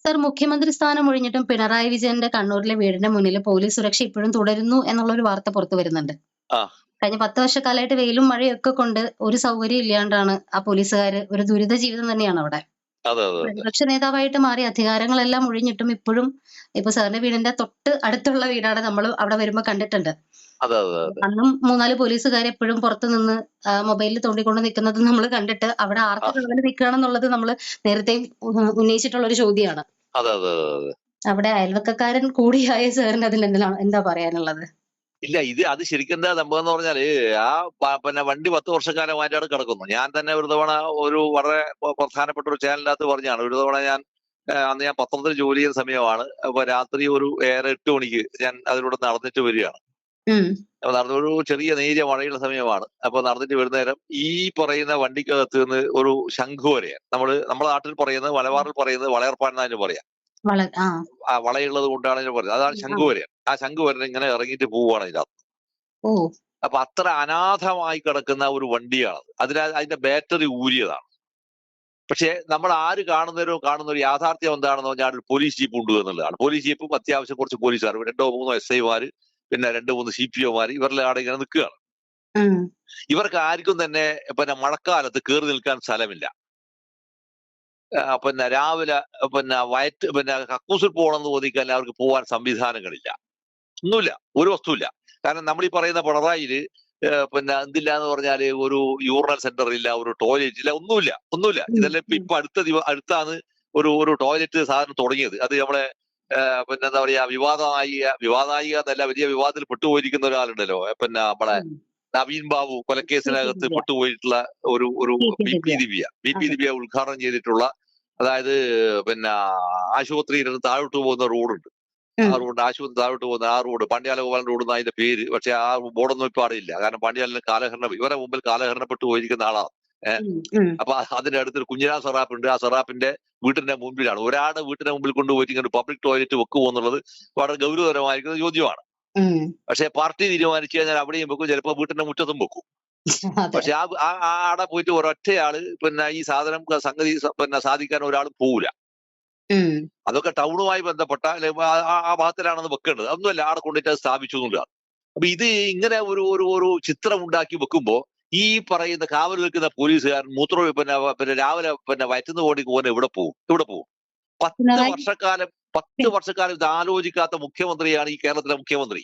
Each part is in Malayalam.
സർ, മുഖ്യമന്ത്രി സ്ഥാനം ഒഴിഞ്ഞിട്ടും പിണറായി വിജയന്റെ കണ്ണൂരിലെ വീടിന്റെ മുന്നിൽ പോലീസ് സുരക്ഷ ഇപ്പോഴും തുടരുന്നു എന്നുള്ളൊരു വാർത്ത പുറത്തു വരുന്നുണ്ട്. ആ കഴിഞ്ഞ 10 വർഷക്കാലമായിട്ട് വെയിലും മഴയൊക്കെ കൊണ്ട് ഒരു സൗകര്യം ഇല്ലാണ്ടാണ് ആ പോലീസുകാര് ഒരു ദുരിത ജീവിതം തന്നെയാണ് അവിടെ. അതെ അതെ അതെ പ്രതിപക്ഷ നേതാവായിട്ട് മാറി അധികാരങ്ങളെല്ലാം ഒഴിഞ്ഞിട്ടും ഇപ്പോഴും ഇപ്പൊ സാറിന്റെ വീടിന്റെ തൊട്ട് അടുത്തുള്ള വീടാണ് നമ്മൾ അവിടെ വരുമ്പോ കണ്ടിട്ടുണ്ട്. അതെ അതെ അതെ അന്നും 3-4 പോലീസുകാർ എപ്പോഴും പുറത്തു നിന്ന് മൊബൈലിൽ തോണ്ടിക്കൊണ്ട് നിൽക്കുന്നത് നമ്മൾ കണ്ടിട്ട് അവിടെ ആ, ആർക്ക് കാവല് നിൽക്കുകയാണെന്നുള്ളത് നമ്മൾ നേരത്തെ ഉന്നയിച്ചിട്ടുള്ള ഒരു ചോദ്യമാണ്. അതെ അതെ അതെ അതെ. അവിടെ അയൽവക്കക്കാരൻ കൂടിയായ സാറിന് അതിൽ എന്താ പറയാനുള്ളത്? ഇല്ല, അത് ശരിക്കും എന്താ സംഭവം എന്ന് പറഞ്ഞാല് ആ പിന്നെ വണ്ടി 10 വർഷക്കാലമായിട്ടാണ് കിടക്കുന്നു. ഞാൻ തന്നെ ഒരു തവണ ഒരു വളരെ പ്രധാനപ്പെട്ട ഒരു ചാനലിനകത്ത് പറഞ്ഞാണ്. ഒരു തവണ ഞാൻ അന്ന് ഞാൻ പത്രത്തിൽ ജോലി ചെയ്യുന്ന സമയമാണ്. അപ്പൊ രാത്രി ഒരു 8 മണിക്ക് ഞാൻ അതിലൂടെ നടന്നിട്ട് വരികയാണ്. ഉം. അപ്പൊ നടന്നൊരു ചെറിയ നേരിയ മഴയുള്ള സമയമാണ്. അപ്പൊ നടന്നിട്ട് വരുന്ന നേരം ഈ പറയുന്ന വണ്ടിക്കകത്ത് നിന്ന് ഒരു ശംഖ് വരെയാണ്. നമ്മുടെ നാട്ടിൽ പറയുന്നത്, മലബാറിൽ പറയുന്നത് വളയർപ്പാൻ എന്നതിന് പറയാം. ആ. ആ വളയുള്ളത് കൊണ്ടാണ് ഇതിന് പറയുന്നത്. അതാണ് ആ. ശംഖ് വരയൻ. ആ ശംഖ് വരൻ ഇങ്ങനെ ഇറങ്ങിയിട്ട് പോവുകയാണ് ഇതിനകത്ത്. ഓ. അപ്പൊ അത്ര അനാഥമായി കിടക്കുന്ന ഒരു വണ്ടിയാണ്. അതിന്റെ ബാറ്ററി ഊരിയതാണ്. പക്ഷെ നമ്മൾ ആര് കാണുന്ന ഒരു യാഥാർത്ഥ്യം എന്താണെന്ന് പറഞ്ഞാൽ ഒരു പോലീസ് ജീപ്പ് ഉണ്ട് എന്നുള്ളതാണ്. പോലീസ് ജീപ്പും അത്യാവശ്യം കുറച്ച് പോലീസുകാർ, 2-3 SI-മാര്, പിന്നെ 2-3 CPO-മാര്, ഇവരെല്ലാം അവിടെ ഇങ്ങനെ നിൽക്കുകയാണ്. ഉം. ഇവർക്ക് ആർക്കും തന്നെ പിന്നെ മഴക്കാലത്ത് കയറി നിൽക്കാൻ സ്ഥലമില്ല. പിന്നെ രാവിലെ പിന്നെ കക്കൂസിൽ പോകണമെന്ന് ചോദിക്കാൻ അവർക്ക് പോകാൻ സംവിധാനങ്ങളില്ല. ഒന്നുമില്ല, ഒരു വസ്തുവില്ല. കാരണം നമ്മൾ ഈ പറയുന്ന പിണറായില് പിന്നെ എന്തില്ല എന്ന് പറഞ്ഞാല് ഒരു യൂറിനൽ സെന്റർ ഇല്ല, ഒരു ടോയ്ലറ്റ് ഇല്ല, ഒന്നുമില്ല. ഇതെല്ലാം ഇപ്പൊ അടുത്താണ് ഒരു ടോയ്ലറ്റ് സാധനം തുടങ്ങിയത്. അത് നമ്മളെ പിന്നെ എന്താ പറയാ വിവാദനായിക എന്നല്ല, വലിയ വിവാദത്തിൽ പെട്ടുപോയിരിക്കുന്ന ഒരാളുണ്ടല്ലോ, പിന്നെ നമ്മളെ നവീൻ ബാബു കൊലക്കേസിനകത്ത് പെട്ടുപോയിട്ടുള്ള ഒരു BP ദിവ്യ ഉദ്ഘാടനം ചെയ്തിട്ടുള്ള, അതായത് പിന്നെ ആശുപത്രിയിൽ നിന്ന് താഴോട്ട് പോകുന്ന റോഡുണ്ട്. ആ റോഡ്, ആശുപത്രി താഴോട്ട് പോകുന്ന ആ റോഡ്, പാണ്ഡ്യാലഗോപാലൻ റോഡ് എന്നാ അതിന്റെ പേര്. പക്ഷെ ആ ബോർഡൊന്നും ഇപ്പൊ അറിയില്ല. കാരണം പാണ്ഡ്യാലിന് ഇവരെ മുമ്പിൽ കാലഹരണപ്പെട്ടു പോയിരിക്കുന്ന ആളാണ്. അപ്പൊ അതിന്റെ അടുത്തൊരു കുഞ്ഞിരാം സെറാപ്പ് ഉണ്ട്. ആ സെറാപ്പിന്റെ വീട്ടിന്റെ മുമ്പിലാണ്. ഒരാളുടെ വീട്ടിന്റെ മുമ്പിൽ കൊണ്ടുപോയിട്ട് ഇങ്ങനെ പബ്ലിക് ടോയ്ലറ്റ് വെക്കുമോ എന്നുള്ളത് വളരെ ഗൗരവതരമായിരിക്കുന്ന ചോദ്യമാണ്. പക്ഷെ പാർട്ടി തീരുമാനിച്ചു കഴിഞ്ഞാൽ അവിടെയും വെക്കും, ചിലപ്പോൾ വീട്ടിന്റെ മുറ്റത്തും വെക്കും. പക്ഷെ ആടെ പോയിട്ട് ഒരൊറ്റയാള് പിന്നെ ഈ സംഗതി പിന്നെ സാധിക്കാൻ ഒരാൾ പോവില്ല. അതൊക്കെ ടൗണുമായി ബന്ധപ്പെട്ട ആ ഭാഗത്തിലാണെന്ന് വെക്കേണ്ടത്. അതൊന്നുമല്ല, ആടെ കൊണ്ടിട്ട് അത് സ്ഥാപിച്ചു എന്നുള്ളതാണ്. അപ്പൊ ഇത് ഇങ്ങനെ ഒരു ചിത്രം ഉണ്ടാക്കി വെക്കുമ്പോ ഈ പറയുന്ന കാവൽ നിൽക്കുന്ന പോലീസുകാരൻ പിന്നെ രാവിലെ പിന്നെ വയറ്റുന്ന ഓടി പോകുന്ന എവിടെ പോകും? 10 വർഷക്കാലം ഇത് ആലോചിക്കാത്ത മുഖ്യമന്ത്രിയാണ് ഈ കേരളത്തിലെ മുഖ്യമന്ത്രി.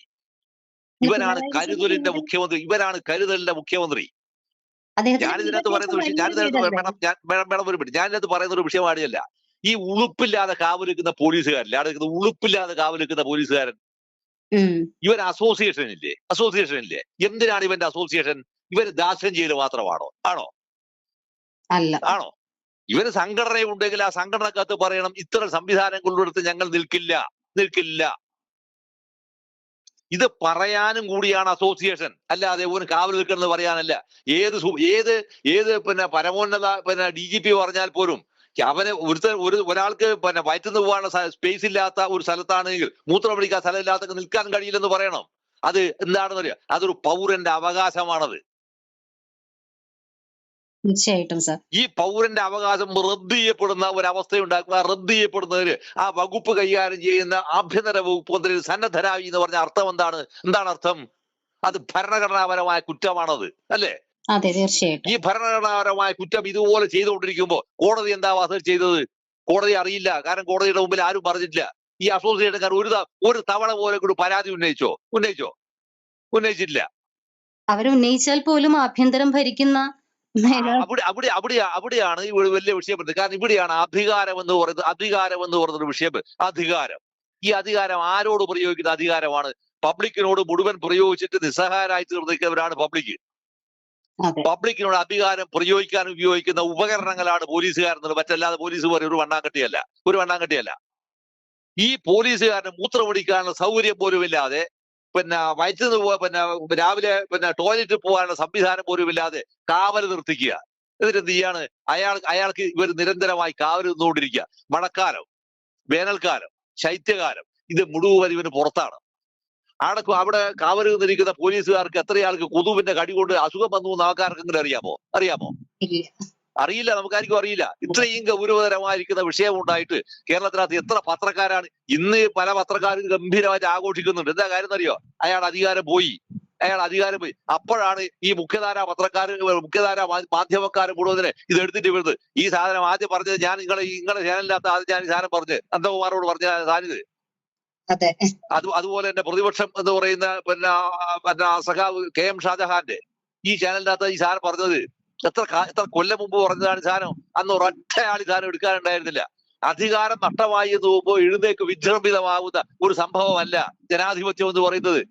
ഇവനാണ് കരുതലിന്റെ മുഖ്യമന്ത്രി. ഞാനിതിനകത്ത് പറയുന്ന വിഷയം ഞാനിതിനകത്ത് പറയുന്ന ഒരു വിഷയമാടിയല്ല. ഈ ഉളുപ്പില്ലാതെ കാവലിക്കുന്ന പോലീസുകാരില്ല, അവിടെ നിൽക്കുന്ന ഉളുപ്പില്ലാതെ കാവലിക്കുന്ന പോലീസുകാരൻ. ഇവൻ അസോസിയേഷൻ ഇല്ലേ? എന്തിനാണ് ഇവന്റെ അസോസിയേഷൻ? ഇവര് ദാസ്യം ചെയ്യൽ മാത്രമാണോ? ആണോ? ഇവര് സംഘടന ഉണ്ടെങ്കിൽ ആ സംഘടനക്കകത്ത് പറയണം, ഇത്തരം സംവിധാനങ്ങളിലെടുത്ത് ഞങ്ങൾ നിൽക്കില്ല. ഇത് പറയാനും കൂടിയാണ് അസോസിയേഷൻ, അല്ലാതെ ഒരു കാവൽ നിൽക്കണമെന്ന് പറയാനല്ല. ഏത് പിന്നെ പരമോന്നത പിന്നെ DGP പറഞ്ഞാൽ പോലും അവന് ഒരാൾക്ക് പിന്നെ വയറ്റുന്ന പോകാനുള്ള സ്പേസ് ഇല്ലാത്ത ഒരു സ്ഥലത്താണെങ്കിൽ, മൂത്രമൊഴിക്കാൻ സ്ഥലമില്ലാത്ത നിൽക്കാൻ കഴിയില്ലെന്ന് പറയണം. അത് എന്താണെന്ന് അറിയാം, അതൊരു പൗരന്റെ അവകാശമാണത്. തീർച്ചയായിട്ടും സർ. ഈ പൗരന്റെ അവകാശം റദ്ദ് ചെയ്യപ്പെടുന്ന ഒരവസ്ഥ ഉണ്ടാക്കുക. റദ്ദ് ചെയ്യപ്പെടുന്നതിന് ആ വകുപ്പ് കൈകാര്യം ചെയ്യുന്ന ആഭ്യന്തര വകുപ്പ് മന്ത്രി സന്നദ്ധരായി എന്ന് പറഞ്ഞ അർത്ഥം എന്താണ് അർത്ഥം? അത് ഭരണഘടനാപരമായ കുറ്റമാണത്, അല്ലേ? അതെ, തീർച്ചയായിട്ടും. ഈ ഭരണഘടനാപരമായ കുറ്റം ഇതുപോലെ ചെയ്തുകൊണ്ടിരിക്കുമ്പോൾ കോടതി എന്താ ചെയ്തത്? കോടതി അറിയില്ല. കാരണം കോടതിയുടെ മുമ്പിൽ ആരും പറഞ്ഞിട്ടില്ല. ഈ അസോസിയേഷൻകാർ ഒരു തവണ പോലെ കൂടി പരാതി ഉന്നയിച്ചിട്ടില്ല. അവരുന്നയിച്ചാൽ പോലും ആഭ്യന്തരം ഭരിക്കുന്ന അവിടെയാണ് ഈ വലിയ വിഷയം വരുന്നത്. കാരണം ഇവിടെയാണ് അധികാരം എന്ന് പറയുന്നൊരു വിഷയം. ഈ അധികാരം ആരോട് പ്രയോഗിക്കുന്ന അധികാരമാണ്? പബ്ലിക്കിനോട് മുഴുവൻ പ്രയോഗിച്ചിട്ട് നിസ്സഹായരായി തീർന്നിരിക്കുന്നവരാണ് പബ്ലിക്. പബ്ലിക്കിനോട് അധികാരം പ്രയോഗിക്കാൻ ഉപയോഗിക്കുന്ന ഉപകരണങ്ങളാണ് പോലീസുകാരെന്നത്. മറ്റല്ലാതെ പോലീസ് പോലെ ഒരു വണ്ണാങ്കട്ടിയല്ല. ഈ പോലീസുകാരന് മൂത്രമൊഴിക്കാനുള്ള സൗകര്യം പോലും ഇല്ലാതെ, പിന്നെ വയറ്റിന്ന് പിന്നെ രാവിലെ പിന്നെ ടോയ്ലറ്റിൽ പോകാനുള്ള സംവിധാനം പോലും ഇല്ലാതെ കാവൽ നിർത്തിക്കുക. എന്നിട്ട് എന്ത് ചെയ്യാണ്? അയാൾക്ക് ഇവർ നിരന്തരമായി കാവൽ നിന്നുകൊണ്ടിരിക്കുക. മഴക്കാലം, വേനൽക്കാലം, ശൈത്യകാലം, ഇത് മുഴുവൻ ഇവന് പുറത്താണ്. അവിടെ കാവൽ നിന്നിരിക്കുന്ന പോലീസുകാർക്ക് എത്രയാൾക്ക് കൊതുവിന്റെ കടി കൊണ്ട് അസുഖം വന്നു എന്ന് ആൾക്കാർക്കെങ്കിലും അറിയാമോ? അറിയില്ല, നമുക്കാർക്കും അറിയില്ല. ഇത്രയും ഗൗരവതരമായിരിക്കുന്ന വിഷയം ഉണ്ടായിട്ട് കേരളത്തിനകത്ത് എത്ര പത്രക്കാരാണ് ഇന്ന് പല പത്രക്കാരും ഗംഭീരമായിട്ട് ആഘോഷിക്കുന്നുണ്ട്. എന്താ കാര്യം എന്നറിയോ? അയാൾ അധികാരം പോയി. അപ്പോഴാണ് ഈ മുഖ്യധാര മാധ്യമക്കാർ മുഴുവനെ ഇത് എടുത്തിട്ട് വരുന്നത്. ഈ സാധനം ആദ്യം പറഞ്ഞത് ഞാൻ നിങ്ങളുടെ ചാനലിനകത്ത് ആദ്യം ഞാൻ ഈ സാധനം പറഞ്ഞത് നന്ദകുമാറോട് പറഞ്ഞ സാധനം. അതുപോലെ തന്നെ പ്രതിപക്ഷം എന്ന് പറയുന്ന പിന്നെ സഖാവ് KM ഷാജഹാന്റെ ഈ ചാനലിനകത്ത് ഈ സാധനം പറഞ്ഞത് എത്ര കൊല്ലം മുമ്പ് പറഞ്ഞതാണ് ഈ സാധനം. അന്ന് ഒരൊറ്റയാൾ ഈ സാധനം എടുക്കാനുണ്ടായിരുന്നില്ല. അധികാരം നഷ്ടമായി എന്ന് പോകുമ്പോൾ എഴുന്നേക്ക് വിജൃംഭിതമാകുന്ന ഒരു സംഭവമല്ല ജനാധിപത്യം എന്ന് പറയുന്നത്.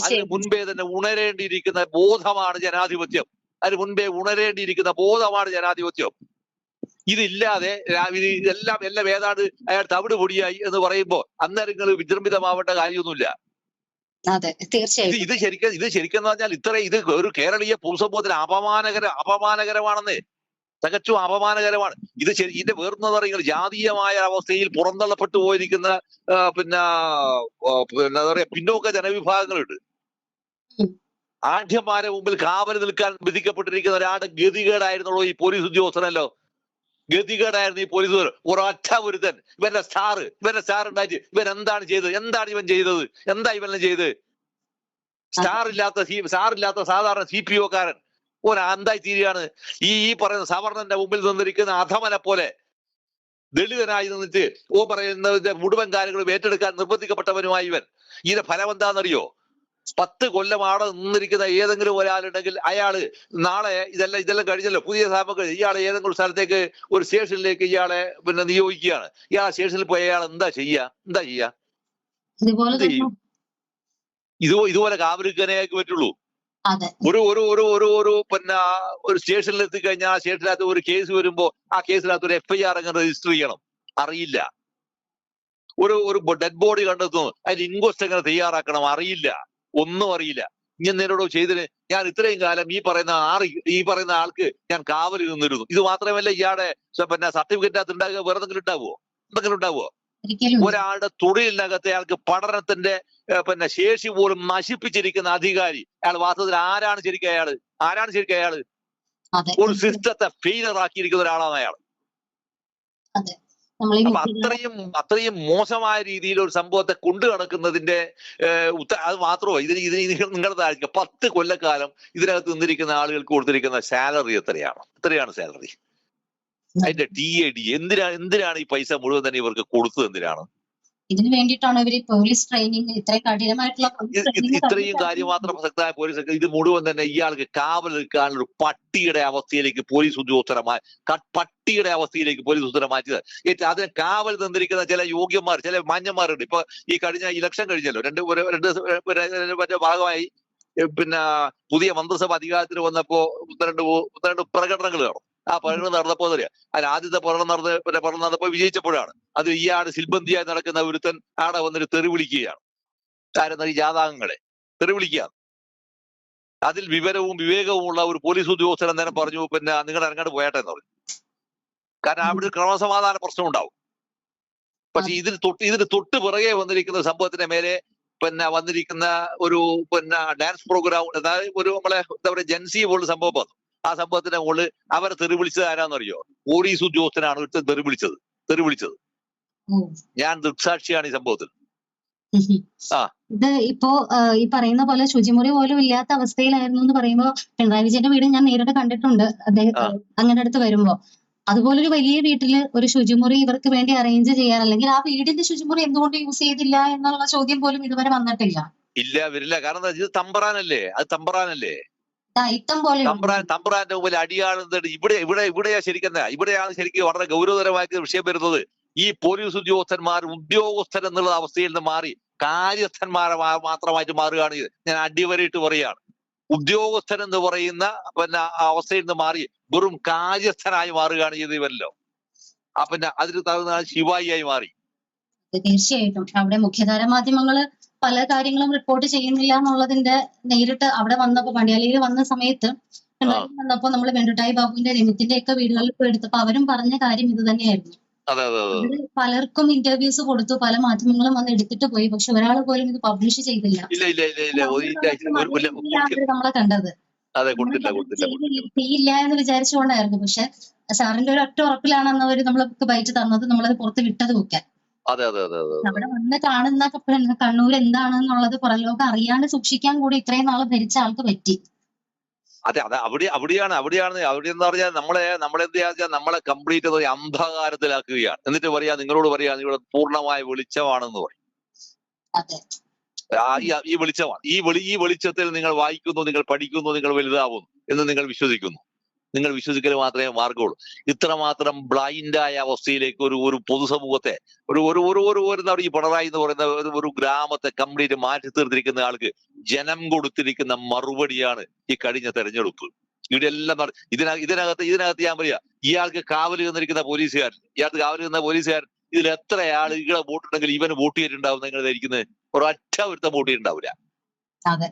അതിന് മുൻപേ തന്നെ ഉണരേണ്ടിയിരിക്കുന്ന ബോധമാണ് ജനാധിപത്യം. അതിന് മുൻപേ ഉണരേണ്ടിയിരിക്കുന്ന ബോധമാണ് ജനാധിപത്യം. ഇതില്ലാതെ എല്ലാം ഏതാണ്ട് അയാൾ തവിട് പൊടിയായി എന്ന് പറയുമ്പോ അന്നേരം നിങ്ങൾ വിജൃംഭിതമാവേണ്ട കാര്യമൊന്നുമില്ല. ഇത് ശരിക്കും പറഞ്ഞാൽ ഇത് ഒരു കേരളീയ പൊതുസമൂഹത്തിന് അപമാനകരമാണെന്ന്, തികച്ചും അപമാനകരമാണ്. ഇതിന്റെ വേറൊന്നും പറയുന്നത് ജാതീയമായ അവസ്ഥയിൽ പുറന്തള്ളപ്പെട്ടു പോയിരിക്കുന്ന എന്താ പറയാ പിന്നോക്ക ജനവിഭാഗങ്ങളുണ്ട്. ആഢ്യന്മാരെ മുമ്പിൽ കാവൽ നിൽക്കാൻ വിധിക്കപ്പെട്ടിരിക്കുന്ന ഒരാളുടെ ഗതികേടായിരുന്നുള്ളൂ ഈ പോലീസ് ഉദ്യോഗസ്ഥനല്ലോ. ഗതികേടായിരുന്നു ഈ പോലീസ്. ഒരൊറ്റ ഒരുത്തൻ ഇവന്റെ സ്റ്റാർ ഉണ്ടായിട്ട് ഇവൻ എന്താണ് ചെയ്തത്? ഇവൻ ചെയ്തത്? എന്താ ഇവനെ ചെയ്ത്? സ്റ്റാർ ഇല്ലാത്ത സാധാരണ CPO കാരൻ എന്തായി തീരുകയാണ്. ഈ പറയുന്ന സവർണന്റെ മുമ്പിൽ നിന്നിരിക്കുന്ന അധമനെ പോലെ ദളിതനായി നിന്നിട്ട് പറയുന്നതിന്റെ മുഴുവൻ കാര്യങ്ങളും ഏറ്റെടുക്കാൻ നിർബന്ധിക്കപ്പെട്ടവനുമായി ഇവൻ. ഇതിന്റെ ഫലം എന്താണെന്നറിയോ? 10 കൊല്ലം അവിടെ നിന്നിരിക്കുന്ന ഏതെങ്കിലും ഒരാളുണ്ടെങ്കിൽ അയാള് നാളെ ഇതെല്ലാം കഴിഞ്ഞല്ലോ, പുതിയ സാമഗ്രി, ഇയാളെ ഏതെങ്കിലും സ്ഥലത്തേക്ക് ഒരു സ്റ്റേഷനിലേക്ക് ഇയാളെ നിയോഗിക്കുകയാണ്. ഇയാളെ സ്റ്റേഷനിൽ പോയി അയാൾ എന്താ ചെയ്യാ? ഇതുപോലെ കാവലിക്കാനേക്ക് പറ്റുള്ളൂ. ഒരു സ്റ്റേഷനിൽ എത്തിക്കഴിഞ്ഞാൽ ആ സ്റ്റേഷനകത്ത് ഒരു കേസ് വരുമ്പോ ആ കേസിനകത്ത് ഒരു FIR അങ്ങ് രജിസ്റ്റർ ചെയ്യണം. അറിയില്ല. ഒരു ഡെഡ് ബോഡി കണ്ടെത്തുന്നു, അതിന് ഇൻക്വസ്റ്റ് എങ്ങനെ തയ്യാറാക്കണം, അറിയില്ല. ഒന്നും അറിയില്ല. ഞാൻ നേരോട് ചെയ്തതിന് ഞാൻ ഇത്രയും കാലം ഈ പറയുന്ന ആൾക്ക് ഞാൻ കാവൽ നിന്നിരുന്നു. ഇത് മാത്രമല്ല, ഇയാളുടെ സർട്ടിഫിക്കറ്റിനകത്ത് ഉണ്ടാകുക വേറെ എന്തെങ്കിലും ഉണ്ടാവുമോ? ഒരാളുടെ തൊഴിലിനകത്ത് അയാൾക്ക് പഠനത്തിന്റെ ശേഷി പോലും നശിപ്പിച്ചിരിക്കുന്ന അധികാരി അയാൾ വാസ്തവത്തിൽ ആരാണ് ശരിക്കും അയാള്? ഒരു സിസ്റ്റത്തെ ഫെയിലർ ആക്കിയിരിക്കുന്ന ഒരാളാണ് അയാൾ. അപ്പൊ അത്രയും മോശമായ രീതിയിൽ ഒരു സംഭവത്തെ കൊണ്ടു നടക്കുന്നതിന്റെ അത് മാത്രമോ ഇതിന് നിങ്ങളുടെ താഴ്ച 10 കൊല്ലക്കാലം ഇതിനകത്ത് നിന്നിരിക്കുന്ന ആളുകൾക്ക് കൊടുത്തിരിക്കുന്ന സാലറി എത്രയാണ് സാലറി? അതിന്റെ TAD എന്തിനാണ് ഈ പൈസ മുഴുവൻ തന്നെ ഇവർക്ക് കൊടുത്തത്? എന്തിനാണ്? ഇതിനു വേണ്ടിയിട്ടാണ് ഇവര് പോലീസ് ട്രെയിനിങ് ഇത്രയും കാര്യം മാത്രം പ്രസക്തമായ പോലീസ്. ഇത് മുഴുവൻ തന്നെ ഇയാൾക്ക് കാവൽ നിൽക്കാനുള്ള പട്ടിയുടെ അവസ്ഥയിലേക്ക് പോലീസ് ഉദ്യോഗസ്ഥരെ മാറ്റിയത്. അതിന് കാവൽ നിന്നിരിക്കുന്ന ചില യോഗ്യന്മാർ, ചില മാന്യന്മാരുണ്ട്. ഇപ്പൊ ഈ കഴിഞ്ഞ ഇലക്ഷൻ കഴിഞ്ഞല്ലോ, രണ്ട് ഭാഗമായി പുതിയ മന്ത്രിസഭ അധികാരത്തിൽ വന്നപ്പോ രണ്ട് പ്രകടനങ്ങൾ നടന്നു. ആ പ്രകടനം നടന്നപ്പോ അതിൽ ആദ്യത്തെ പ്രകടനം നടന്നപ്പോ വിജയിച്ചപ്പോഴാണ് അത് ഇയാള് സിൽബന്തിയായി നടക്കുന്ന ഒരുത്തൻ ആടെ വന്നിട്ട് തെറി വിളിക്കുകയാണ്. കാരണം ഈ ജാതാംഗങ്ങളെ തെറി വിളിക്കുകയാണ്. അതിൽ വിവരവും വിവേകവും ഉള്ള ഒരു പോലീസ് ഉദ്യോഗസ്ഥൻ അന്നേരം പറഞ്ഞു, നിങ്ങൾ ഇറങ്ങാണ്ട് പോയാട്ടെ എന്ന് പറഞ്ഞു. കാരണം അവിടെ ക്രമസമാധാന പ്രശ്നം ഉണ്ടാവും. പക്ഷെ ഇതിന് തൊട്ട് പിറകെ വന്നിരിക്കുന്ന സംഭവത്തിന്റെ മേലെ വന്നിരിക്കുന്ന ഒരു ഡാൻസ് പ്രോഗ്രാം, അതായത് ഒരു നമ്മളെ എന്താ പറയുക ജൻസി പോലുള്ള സംഭവം വന്നു. ആ സംഭവത്തിന്റെ മുകളിൽ അവരെ തെറി വിളിച്ചത് ആരാന്നറിയോ? പോലീസ് ഉദ്യോഗസ്ഥനാണ് തെറി വിളിച്ചത്. ഞാൻ ദൃക്സാക്ഷിയാണ് ഈ സംഭവത്തിൽ. ഇത് ഇപ്പോ ഈ പറയുന്ന പോലെ ശുചിമുറി പോലും ഇല്ലാത്ത അവസ്ഥയിലായിരുന്നു എന്ന് പറയുമ്പോ പിണറായി വിജയന്റെ വീട് ഞാൻ നേരിട്ട് കണ്ടിട്ടുണ്ട്. അദ്ദേഹം അങ്ങനെ അടുത്ത് വരുമ്പോ അതുപോലൊരു വലിയ വീട്ടില് ഒരു ശുചിമുറി ഇവർക്ക് വേണ്ടി അറേഞ്ച് ചെയ്യാൻ, അല്ലെങ്കിൽ ആ വീടിന്റെ ശുചിമുറി എന്തുകൊണ്ട് യൂസ് ചെയ്തില്ല എന്നുള്ള ചോദ്യം പോലും ഇതുവരെ വന്നിട്ടില്ല. വരില്ല. കാരണം ഇത് തമ്പറാനല്ലേ. തമ്പുരാന്റെ മുമ്പിൽ അടിയാളുന്നത് ഇവിടെയാണ് ശരിക്കും വളരെ ഗൗരവതരമായ വിഷയം വരുന്നത്. ഈ പോലീസ് ഉദ്യോഗസ്ഥൻ എന്നുള്ള അവസ്ഥയിൽ നിന്ന് മാറി കാര്യസ്ഥന്മാരെ മാത്രമായിട്ട് മാറുകയാണ്. ഞാൻ അടിവരയിട്ട് പറയുകയാണ്. ഉദ്യോഗസ്ഥൻ എന്ന് പറയുന്ന അവസ്ഥയിൽ നിന്ന് മാറി വെറും കാര്യസ്ഥനായി മാറുകയാണ് ചെയ്തവരല്ലോ. അതിന് തകുന്ന ശിവായിയായി മാറി. തീർച്ചയായിട്ടും അവിടെ മുഖ്യധാര മാധ്യമങ്ങള് പല കാര്യങ്ങളും റിപ്പോർട്ട് ചെയ്യുന്നില്ല എന്നുള്ളതിന്റെ നേരിട്ട് അവിടെ വന്നപ്പോ പണ്ടിയാലയിൽ വന്ന സമയത്ത് വന്നപ്പോ നമ്മൾ വെണ്ടുട്ടായി ബാബുവിന്റെ രമിത്തിന്റെ ഒക്കെ വീടുകളിൽ പോയി എടുത്തപ്പോ അവരും പറഞ്ഞ കാര്യം ഇത് തന്നെയായിരുന്നു. പലർക്കും ഇന്റർവ്യൂസ് കൊടുത്തു, പല മാധ്യമങ്ങളും വന്ന് എടുത്തിട്ട് പോയി, പക്ഷെ ഒരാൾ പോലും ഇത് പബ്ലിഷ് ചെയ്തില്ല. നമ്മളെ കണ്ടത് അതെ, കൊടുത്തില്ല കൊടുത്തില്ല കൊടുത്തില്ല. ചെയ്യില്ല എന്ന് വിചാരിച്ചുകൊണ്ടായിരുന്നു. പക്ഷെ സാറിന്റെ ഒരു ഒറ്റ ഉറപ്പിലാണ് അന്ന് അവര് നമ്മള് ബൈറ്റ് തന്നത്, നമ്മളത് പുറത്ത് വിട്ടതും ഒക്കെ. അതെ അതെ അതെ അതെ അവിടെ വന്ന് കാണുന്ന കണ്ണൂർ എന്താണെന്നുള്ളത് പുറം ലോകം അറിയാണ്ട് സൂക്ഷിക്കാൻ കൂടി ഇത്രയും നാള് ഭരിച്ച ആൾക്ക് പറ്റി. അതെ അതെ, അവിടെയാണ് അവിടെ എന്ന് പറഞ്ഞാൽ നമ്മളെന്ത് ചെയ്യാ, നമ്മളെ കംപ്ലീറ്റ് ഒരു അന്ധകാരത്തിലാക്കുകയാണ്. എന്നിട്ട് പറയാ, നിങ്ങളോട് പറയാ, നിങ്ങളുടെ പൂർണ്ണമായ വെളിച്ചമാണെന്ന് പറയും. അതെ, ഈ വെളിച്ചമാണ്, ഈ വെളിച്ചത്തിൽ നിങ്ങൾ വായിക്കുന്നു, നിങ്ങൾ പഠിക്കുന്നു, നിങ്ങൾ വലുതാവുന്നു എന്ന് നിങ്ങൾ വിശ്വസിക്കുന്നു. നിങ്ങൾ വിശ്വസിക്കൽ മാത്രമേ മാർഗമുള്ളൂ. ഇത്രമാത്രം ബ്ലൈൻഡായ അവസ്ഥയിലേക്ക് ഒരു പൊതുസമൂഹത്തെ ഒരു ഒരു ഒരു ഒരു എന്താ പറയുക, ഈ പിണറായി എന്ന് പറയുന്ന ഒരു ഗ്രാമത്തെ കംപ്ലീറ്റ് മാറ്റി തീർത്തിരിക്കുന്ന ആൾക്ക് ജനം കൊടുത്തിരിക്കുന്ന മറുപടിയാണ് ഈ കഴിഞ്ഞ തെരഞ്ഞെടുപ്പ്. ഇവിടെ എല്ലാം ഇതിനകത്ത് ഞാൻ പറയാ, ഇയാൾക്ക് കാവൽ നിന്നിരിക്കുന്ന പോലീസുകാരൻ ഇതിൽ എത്ര ആളുകളെ വോട്ടുണ്ടെങ്കിൽ ഇവന് വോട്ട് ചെയ്തിട്ടുണ്ടാവും നിങ്ങൾ ധരിക്കുന്നത്? ഒരൊറ്റ ഒരുത്തം വോട്ട് ചെയ്തിട്ടുണ്ടാവില്ല. അതെ.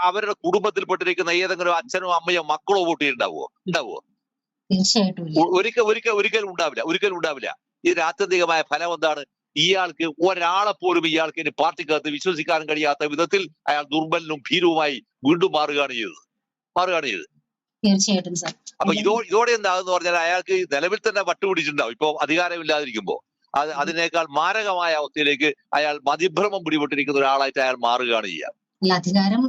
അവരുടെ കുടുംബത്തിൽപ്പെട്ടിരിക്കുന്ന ഏതെങ്കിലും അച്ഛനോ അമ്മയോ മക്കളോ വോട്ട് ചെയ്തിട്ടുണ്ടാവുമോ? തീർച്ചയായിട്ടും ഒരിക്കലും ഉണ്ടാവില്ല. ഇതിന് ആത്യന്തികമായ ഫലം എന്താണ്? ഇയാൾക്ക് ഒരാളെ പോലും ഇയാൾക്ക് ഇനി പാർട്ടിക്കകത്ത് വിശ്വസിക്കാൻ കഴിയാത്ത വിധത്തിൽ അയാൾ ദുർബലനും ഭീരുവുമായി വീണ്ടും മാറുകയാണ് ചെയ്തത്. തീർച്ചയായിട്ടും സാർ. അപ്പൊ ഇതോടെ എന്താകുന്ന പറഞ്ഞാൽ അയാൾക്ക് നിലവിൽ തന്നെ വട്ടുപിടിച്ചിട്ടുണ്ടാവും. ഇപ്പൊ അധികാരമില്ലാതിരിക്കുമ്പോ അതിനേക്കാൾ മാരകമായ അവസ്ഥയിലേക്ക് അയാൾ മതിഭ്രമം പിടിപെട്ടിരിക്കുന്ന ഒരാളായിട്ട് അയാൾ മാറുകയാണ് ചെയ്യുക. അധികാരം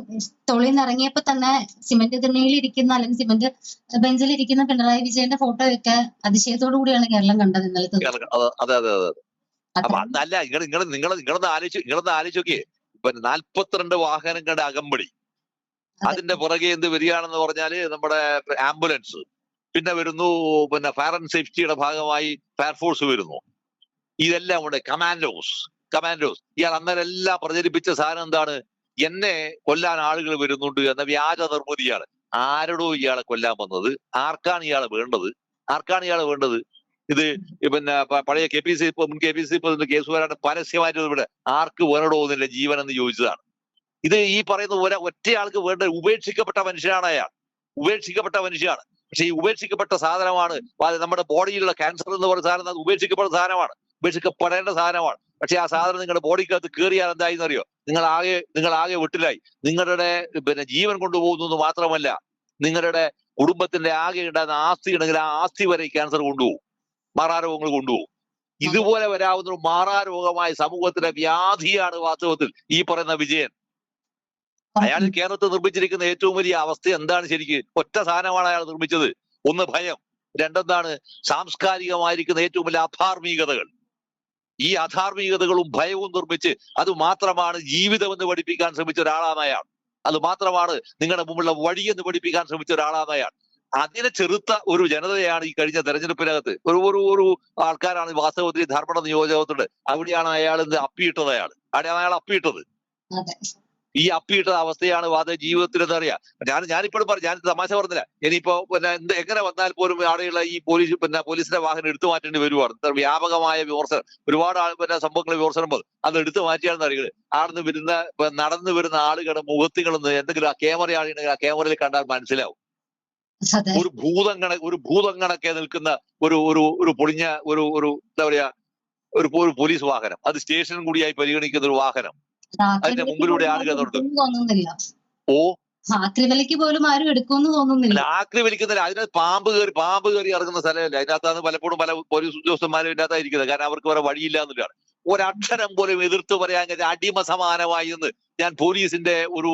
തൊളിന്നിറങ്ങിയപ്പോ തന്നെ സിമന്റ് തിണ്ണയിലിരിക്കുന്ന അല്ലെങ്കിൽ സിമന്റ് ബെഞ്ചിലിരിക്കുന്ന പിണറായി വിജയന്റെ ഫോട്ടോ ഒക്കെ അതിശയത്തോടു കൂടിയാണ് കേരളം കണ്ടത് ഇന്നലത്തെ. അതെ അതെ അതെ. അപ്പൊ അതല്ല, നിങ്ങളൊന്ന് ആലോചിച്ചോക്കിയേ, ഇപ്പൊ 42 വാഹനങ്ങളുടെ അകമ്പടി, അതിന്റെ പുറകെ എന്ത് വരികയാണെന്ന് പറഞ്ഞാല് നമ്മുടെ ആംബുലൻസ്, പിന്നെ വരുന്നു ഫയർ ആൻഡ് സേഫ്റ്റിയുടെ ഭാഗമായി ഫയർഫോഴ്സ് വരുന്നു. ഇതെല്ലാം ഉണ്ട്. കമാൻഡോസ്. ഇയാൾ അന്നേരം എല്ലാം പ്രചരിപ്പിച്ച സാധനം എന്താണ്? എന്നെ കൊല്ലാൻ ആളുകൾ വരുന്നുണ്ട് എന്ന വ്യാജ നിർമ്മിതിയാണ്. ആരോടോ ഇയാളെ കൊല്ലാൻ വന്നത്? ആർക്കാണ് ഇയാളെ വേണ്ടത്? ഇത് പഴയ മുൻ കെ പി സി കേസ് വരാണ്ട് പരസ്യമായിട്ട് ഇവിടെ ആർക്ക് വേണടോ എന്നില്ല ജീവൻ എന്ന് ചോദിച്ചതാണ്. ഇത് ഈ പറയുന്ന ഒറ്റയാൾക്ക് വേണ്ട ഉപേക്ഷിക്കപ്പെട്ട മനുഷ്യനാണ് അയാൾ. പക്ഷെ ഈ ഉപേക്ഷിക്കപ്പെട്ട സാധനമാണ് നമ്മുടെ ബോഡിയിലുള്ള ക്യാൻസർ എന്ന് പറയുന്ന സാധനം. അത് ഉപേക്ഷിക്കപ്പെടേണ്ട സാധനമാണ്. പക്ഷെ ആ സാധനം നിങ്ങളുടെ ബോഡിക്കകത്ത് കയറിയാൽ എന്തായെന്ന് അറിയോ? നിങ്ങളാകെ വെട്ടിലായി. നിങ്ങളുടെ ജീവൻ കൊണ്ടുപോകുന്നത് മാത്രമല്ല, നിങ്ങളുടെ കുടുംബത്തിന്റെ ആകെ ഉണ്ടാകുന്ന ആസ്തി ഉണ്ടെങ്കിൽ ആ ആസ്തി വരെ ക്യാൻസർ കൊണ്ടുപോകും, മാറാരോഗങ്ങൾ കൊണ്ടുപോകും. ഇതുപോലെ വരാവുന്ന ഒരു മാറാരോഗമായ സമൂഹത്തിന്റെ വ്യാധിയാണ് വാസ്തവത്തിൽ ഈ പറയുന്ന വിജയൻ. അയാൾ കേരളത്തിൽ നിർമ്മിച്ചിരിക്കുന്ന ഏറ്റവും വലിയ അവസ്ഥ എന്താണ്? ശരിക്ക് ഒറ്റ സാധനമാണ് അയാൾ നിർമ്മിച്ചത്. ഒന്ന് ഭയം, രണ്ടെന്താണ് സാംസ്കാരികമായിരിക്കുന്ന ഏറ്റവും വലിയ അധാർമികതകൾ. ഈ അധാർമികതകളും ഭയവും നിർമ്മിച്ച് അത് മാത്രമാണ് ജീവിതം എന്ന് പഠിപ്പിക്കാൻ ശ്രമിച്ച ഒരാളാണ് അയാൾ. അത് മാത്രമാണ് നിങ്ങളുടെ മുമ്പുള്ള വഴിയെന്ന് പഠിപ്പിക്കാൻ ശ്രമിച്ച ഒരാളാണ് അയാൾ. അതിനെ ചെറുത്ത ഒരു ജനതയാണ് ഈ കഴിഞ്ഞ തെരഞ്ഞെടുപ്പിനകത്ത് ഒരു ആൾക്കാരാണ് വാസ്തവത്തിൽ ധർമ്മട നിയോജകത്തുണ്ട്. അവിടെയാണ് അയാൾ അപ്പിയിട്ടത്. അയാൾ അപ്പിയിട്ടത്. ഈ അപ്പിയിട്ട അവസ്ഥയാണ് ജീവിതത്തിൽ എന്താ പറയാ. ഞാനിപ്പോഴും പറഞ്ഞു, ഞാൻ തമാശ പറഞ്ഞില്ല. ഇനിയിപ്പോ എങ്ങനെ വന്നാൽ പോലും അവിടെയുള്ള ഈ പോലീസിന്റെ വാഹനം എടുത്തു മാറ്റേണ്ടി വരുവാണ്. ഇത്ര വ്യാപകമായ വിമർശനം, ഒരുപാട് സംഭവങ്ങൾ വിമർശനം അത് എടുത്തു മാറ്റിയാണെന്ന് അറിയുന്നത്. ആടുന്ന് നടന്നു വരുന്ന ആളുകളുടെ മുഖത്തുകളൊന്ന് എന്തെങ്കിലും ആ ക്യാമറ ആണെങ്കിൽ ആ ക്യാമറയിൽ കണ്ടാൽ മനസ്സിലാവും. ഒരു ഭൂതം കണക്കെ നിൽക്കുന്ന ഒരു പൊളിഞ്ഞ ഒരു എന്താ പറയാ ഒരു പോലീസ് വാഹനം, അത് സ്റ്റേഷനും കൂടിയായി പരിഗണിക്കുന്ന ഒരു വാഹനം. അതിന്റെ മുമ്പിലൂടെ ആളുകൾ തോന്നുന്നില്ല. ആക്രി തോന്നുന്നില്ല. അതിനകത്ത് പാമ്പ് കയറി ഇറങ്ങുന്ന സ്ഥലമല്ല. അതിനകത്താണ് പലപ്പോഴും പല പോലീസ് ഉദ്യോഗസ്ഥന്മാരും ഇതിനകത്തായിരിക്കുന്നത്. കാരണം അവർക്ക് വേറെ വഴിയില്ല എന്നുള്ളതാണ്. ഒരക്ഷരം പോലും എതിർത്ത് പറയാൻ അടിമ സമാനമായി എന്ന് ഞാൻ പോലീസിന്റെ ഒരു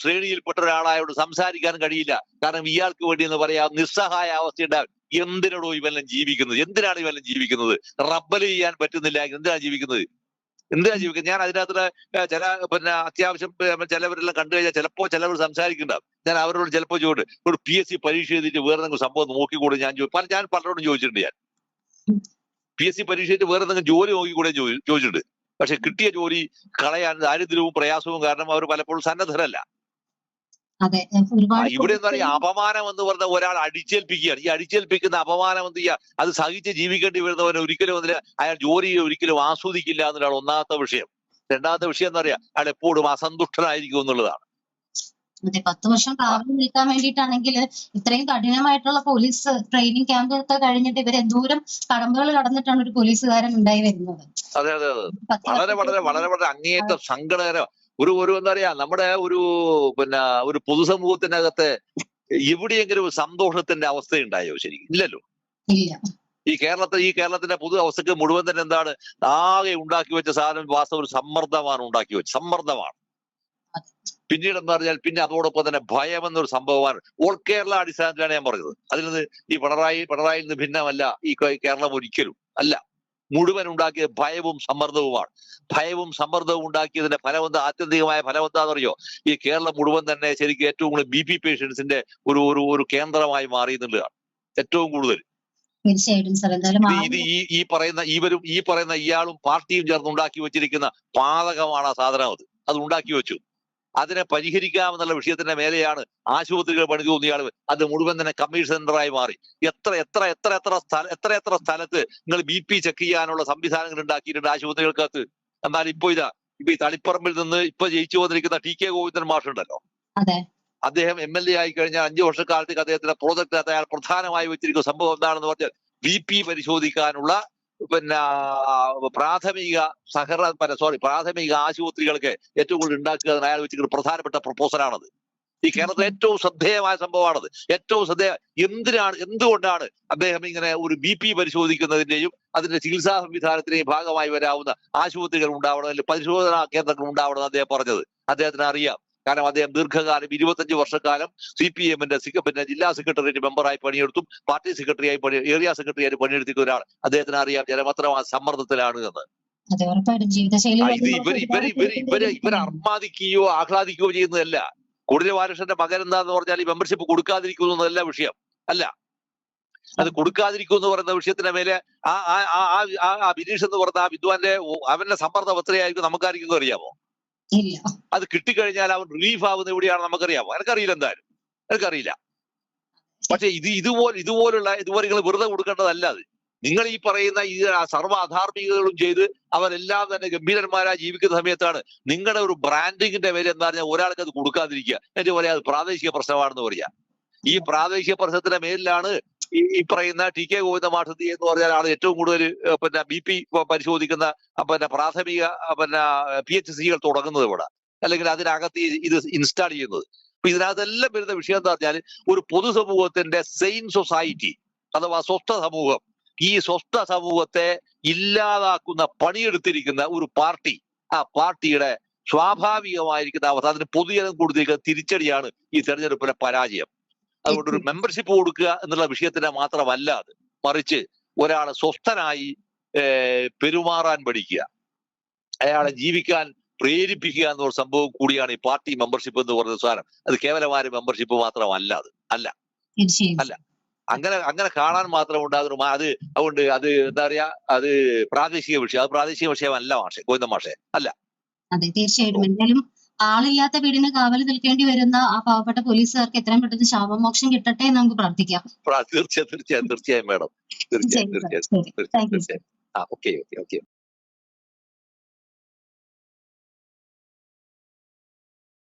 ശ്രേണിയിൽപ്പെട്ട ഒരാളായോട് സംസാരിക്കാൻ കഴിയില്ല. കാരണം ഇയാൾക്ക് വേണ്ടി എന്ന് പറയാ നിസ്സഹായ അവസ്ഥയുണ്ടാകും. എന്തിനാണോ ഇവെല്ലാം ജീവിക്കുന്നത്? റബ്ബൽ ചെയ്യാൻ പറ്റുന്നില്ല. എന്തിനാണ് ജീവിക്കുന്നത്? ഞാൻ അതിനകത്ത് ചില അത്യാവശ്യം ചിലവരെല്ലാം കണ്ടു കഴിഞ്ഞാൽ ചിലപ്പോൾ ചിലവർ സംസാരിക്കുന്നുണ്ടാവും. ഞാൻ അവരോട് ചിലപ്പോൾ ചോദിച്ചു, ഒരു PSC പരീക്ഷ എഴുതിയിട്ട് വേറെ എന്തെങ്കിലും സംഭവം നോക്കിക്കൂടെ? ഞാൻ പലരോടും ചോദിച്ചിട്ടുണ്ട്. ഞാൻ PSC പരീക്ഷ എഴുതി വേറെ എന്തെങ്കിലും ജോലി നോക്കിക്കൂടെ ചോദിച്ചിട്ടുണ്ട്. പക്ഷെ കിട്ടിയ ജോലി കളയാൻ ദാരിദ്ര്യവും പ്രയാസവും കാരണം അവർ പലപ്പോഴും സന്നദ്ധരല്ല. ഇവിടെ എന്താ പറയാ, അപമാനം എന്ന് പറഞ്ഞ ഒരാൾ അടിച്ചേൽപ്പിക്കുകയാണ്. ഈ അടിച്ചേൽപ്പിക്കുന്ന അപമാനം എന്ത് ചെയ്യുക? അത് സഹിച്ച് ജീവിക്കേണ്ടി വരുന്നവനെ ഒരിക്കലും അയാൾ ജോലിയെ ഒരിക്കലും ആസ്വദിക്കില്ല എന്നുള്ളതാണ് ഒന്നാമത്തെ വിഷയം. രണ്ടാമത്തെ വിഷയം എന്താ പറയാ, അയാൾ എപ്പോഴും അസന്തുഷ്ടനായിരിക്കും എന്നുള്ളതാണ്. 10 വർഷം കാവൽ നിൽക്കാൻ വേണ്ടിയിട്ടാണെങ്കിൽ ഇത്രയും കഠിനമായിട്ടുള്ള പോലീസ് ട്രെയിനിങ് ക്യാമ്പ് ഒക്കെ കഴിഞ്ഞിട്ട് ഇവർ എന്തോരം കടമ്പകൾ കടന്നിട്ടാണ് ഒരു പോലീസുകാരൻ ഉണ്ടായി വരുന്നത്. അതെ വളരെ അങ്ങേയറ്റം സങ്കടകരം. ഒരു എന്താ പറയാ നമ്മുടെ ഒരു പൊതുസമൂഹത്തിനകത്ത് എവിടെയെങ്കിലും ഒരു സന്തോഷത്തിന്റെ അവസ്ഥ ഉണ്ടായോ? ശരിക്കും ഇല്ലല്ലോ. ഇല്ല. ഈ കേരളത്തിന്റെ പൊതു അവസ്ഥക്ക് മുഴുവൻ തന്നെ എന്താണ് ആകെ ഉണ്ടാക്കി വെച്ച സാധനം വാസ്തവ ഒരു സമ്മർദ്ദമാണ് ഉണ്ടാക്കി വെച്ചത്. സമ്മർദ്ദമാണ്. പിന്നീട് എന്താ പറഞ്ഞാൽ പിന്നെ അതോടൊപ്പം തന്നെ ഭയം എന്നൊരു സംഭവമാണ്. ഓൾ കേരള അടിസ്ഥാനത്തിലാണ് ഞാൻ പറഞ്ഞത്. അതിൽ നിന്ന് ഈ പിണറായിൽ നിന്ന് ഭിന്നമല്ല ഈ കേരളം ഒരിക്കലും അല്ല. മുഴുവൻ ഉണ്ടാക്കിയത് ഭയവും സമ്മർദ്ദവുമാണ്. ഭയവും സമ്മർദ്ദവും ഉണ്ടാക്കിയതിന്റെ ഫലം ആത്യന്തികമായ ഫലം എന്താണെന്നറിയോ? ഈ കേരളം മുഴുവൻ തന്നെ ശരിക്കും ഏറ്റവും കൂടുതൽ BP പേഷ്യൻസിന്റെ ഒരു കേന്ദ്രമായി മാറി എന്നുള്ളതാണ് ഏറ്റവും കൂടുതൽ. തീർച്ചയായിട്ടും സാർ. എന്തായാലും ഇത് ഈ പറയുന്ന ഇയാളും പാർട്ടിയും ചേർന്ന് ഉണ്ടാക്കി വെച്ചിരിക്കുന്ന പാതകമാണ് ആ സാധനം. അത് ഉണ്ടാക്കി വെച്ചു. അതിനെ പരിഹരിക്കാമെന്നുള്ള വിഷയത്തിന്റെ മേലെയാണ് ആശുപത്രികൾ പണിതു തോന്നിയാൾ അത് മുഴുവൻ തന്നെ കമ്മീഷൻ സെന്ററായി മാറി. എത്ര സ്ഥലത്ത് നിങ്ങൾ BP ചെക്ക് ചെയ്യാനുള്ള സംവിധാനങ്ങൾ ഉണ്ടാക്കിയിട്ടുണ്ട് ആശുപത്രികൾക്കകത്ത്. എന്നാൽ ഇപ്പൊ ഈ തളിപ്പറമ്പിൽ നിന്ന് ഇപ്പൊ ജയിച്ചു വന്നിരിക്കുന്ന TK ഗോവിന്ദൻ മാഷുണ്ടല്ലോ, അദ്ദേഹം MLA ആയി കഴിഞ്ഞാൽ 5 വർഷക്കാലത്തേക്ക് അദ്ദേഹത്തിന്റെ പ്രോജക്റ്റിനകത്ത് അയാൾ പ്രധാനമായി വെച്ചിരിക്കുന്ന സംഭവം എന്താണെന്ന് പറഞ്ഞാൽ BP പരിശോധിക്കാനുള്ള പ്രാഥമിക ആശുപത്രികൾക്ക് ഏറ്റവും കൂടുതൽ ഉണ്ടാക്കുക അയാൾ വെച്ചിരിക്കുന്ന പ്രധാനപ്പെട്ട പ്രപ്പോസലാണത്. ഈ കേരളത്തിലെ ഏറ്റവും ശ്രദ്ധേയമായ സംഭവമാണത്. എന്തുകൊണ്ടാണ് അദ്ദേഹം ഇങ്ങനെ ഒരു BP പരിശോധിക്കുന്നതിന്റെയും അതിന്റെ ചികിത്സാ സംവിധാനത്തിന്റെയും ഭാഗമായി വരാവുന്ന ആശുപത്രികൾ ഉണ്ടാവണം, അല്ലെങ്കിൽ പരിശോധനാ കേന്ദ്രങ്ങൾ ഉണ്ടാവണം അദ്ദേഹം പറഞ്ഞത്? അദ്ദേഹത്തിന് അറിയാം. കാരണം അദ്ദേഹം ദീർഘകാലം 25 വർഷക്കാലം CPM-ന്റെ ജില്ലാ സെക്രട്ടേറിയറ്റ് മെമ്പറായി പണിയെടുത്തും പാർട്ടി ഏരിയ സെക്രട്ടറിയായിട്ട് പണിയെടുത്തിക്കുന്ന ഒരാൾ. അദ്ദേഹത്തിന് അറിയാം ജനമത്ര സമ്മർദ്ദത്തിലാണ് എന്ന്. ഇവരെ അർമാദിക്കുകയോ ആഹ്ലാദിക്കുകയോ ചെയ്യുന്നതല്ല. കൂടുതൽ വാരഷന്റെ മകൻ എന്താന്ന് പറഞ്ഞാൽ ഈ മെമ്പർഷിപ്പ് കൊടുക്കാതിരിക്കുന്നതല്ല വിഷയം. അല്ല, അത് കൊടുക്കാതിരിക്കും എന്ന് പറയുന്ന വിഷയത്തിന്റെ മേലെ ആ ബിനീഷ് എന്ന് പറഞ്ഞ ആ വിദ്വാന്റെ അവന്റെ സമ്മർദ്ദം എത്രയായിരിക്കും നമുക്കായിരിക്കും അറിയാമോ? അത് കിട്ടിക്കഴിഞ്ഞാൽ അവൻ റിലീഫ് ആവുന്ന എവിടെയാണ് നമുക്കറിയാമോ? എനിക്കറിയില്ല. എന്തായാലും എനിക്കറിയില്ല. പക്ഷെ ഇതുപോലുള്ള നിങ്ങൾ വെറുതെ കൊടുക്കേണ്ടതല്ല. അത് നിങ്ങൾ ഈ പറയുന്ന ഈ സർവ്വ അധാർമികതകളും ചെയ്ത് അവരെല്ലാം തന്നെ ഗംഭീരന്മാരായി ജീവിക്കുന്ന സമയത്താണ് നിങ്ങളുടെ ഒരു ബ്രാൻഡിങ്ങിന്റെ പേര് എന്താ പറഞ്ഞാൽ ഒരാൾക്ക് അത് കൊടുക്കാതിരിക്കുക. എന്നിട്ട് പറയാം അത് പ്രാദേശിക പ്രശ്നമാണെന്ന് പറയാ. ഈ പ്രാദേശിക പ്രശ്നത്തിന്റെ മേലിലാണ് ഈ പറയുന്ന TK ഗോവിന്ദ മാഷ് എന്ന് പറഞ്ഞാൽ ആണ് ഏറ്റവും കൂടുതൽ BP പരിശോധിക്കുന്ന പ്രാഥമിക PHCകൾ തുടങ്ങുന്നത് ഇവിടെ, അല്ലെങ്കിൽ അതിനകത്ത് ഇത് ഇൻസ്റ്റാൾ ചെയ്യുന്നത്. അപ്പൊ ഇതിനകത്തെല്ലാം വരുന്ന വിഷയം എന്താ പറഞ്ഞാൽ ഒരു പൊതുസമൂഹത്തിന്റെ സെയിൻ സൊസൈറ്റി അഥവാ സ്വസ്ഥ സമൂഹം, ഈ സ്വസ്ഥ സമൂഹത്തെ ഇല്ലാതാക്കുന്ന പണിയെടുത്തിരിക്കുന്ന ഒരു പാർട്ടി, ആ പാർട്ടിയുടെ സ്വാഭാവികമായിരിക്കുന്ന അവസ്ഥ, അതിന് പൊതുജനം കൊടുത്തിരിക്കുന്ന തിരിച്ചടിയാണ് ഈ തെരഞ്ഞെടുപ്പിലെ പരാജയം. അതുകൊണ്ട് ഒരു മെമ്പർഷിപ്പ് കൊടുക്കുക എന്നുള്ള വിഷയത്തിന് മാത്രമല്ല അത്, മറിച്ച് ഒരാളെ സ്വസ്ഥനായി പെരുമാറാൻ പഠിക്കുക, അയാളെ ജീവിക്കാൻ പ്രേരിപ്പിക്കുക എന്നൊരു സംഭവം കൂടിയാണ് ഈ പാർട്ടി മെമ്പർഷിപ്പ് എന്ന് പറയുന്ന സാധനം. അത് കേവലമായ മെമ്പർഷിപ്പ് മാത്രമല്ല. അത് അല്ല. അങ്ങനെ കാണാൻ മാത്രം ഉണ്ടാകും. അതുകൊണ്ട് അത് എന്താ പറയാ, അത് പ്രാദേശിക വിഷയം. അത് പ്രാദേശിക വിഷയമല്ല ഗോവിന്ദ മാഷെ, അല്ല. അതെ, തീർച്ചയായിട്ടും. എന്തായാലും ആളില്ലാത്ത വീടിന് കാവൽ നിൽക്കേണ്ടി വരുന്ന ആ പാവപ്പെട്ട പോലീസുകാർക്ക് എത്രയും പെട്ടെന്ന് ശാപമോക്ഷം കിട്ടട്ടെ എന്ന് നമുക്ക് പ്രാർത്ഥിക്കാം. തീർച്ചയായും മേഡം. തീർച്ചയായും. ഓക്കെ.